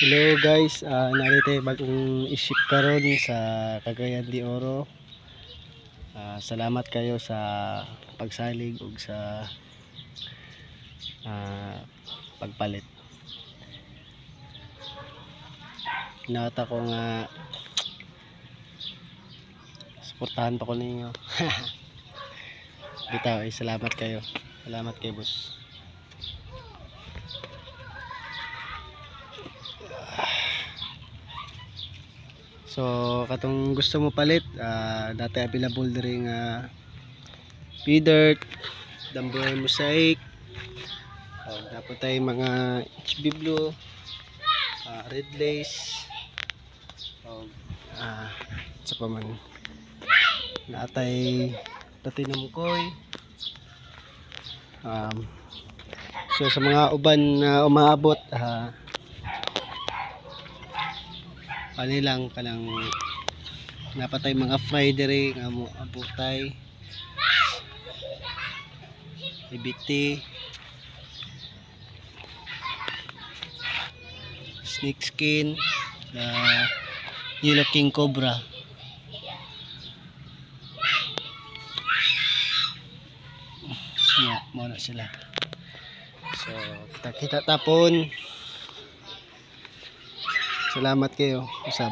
Hello guys, narito bagong iship karon sa Cagayan de Oro. Salamat kayo sa pagsalig ug sa pagpalit. Nata ko nga suportahan pa ko ninyo. Bitaw, salamat kayo. Salamat kay boss. So katong gusto mo palit, dati available diri nga P-Dirt, Dumbbell Mosaic, dapat tay mga HB Blue, Red Lace, sa paman natay Platinum Koi. So sa mga uban na umaabot, lang kanang napatay mga Friday nga mo abutay EBT, Snake Skin, Yellow King Cobra. Yeah, muna sila. So kita tapon. Salamat kayo usab.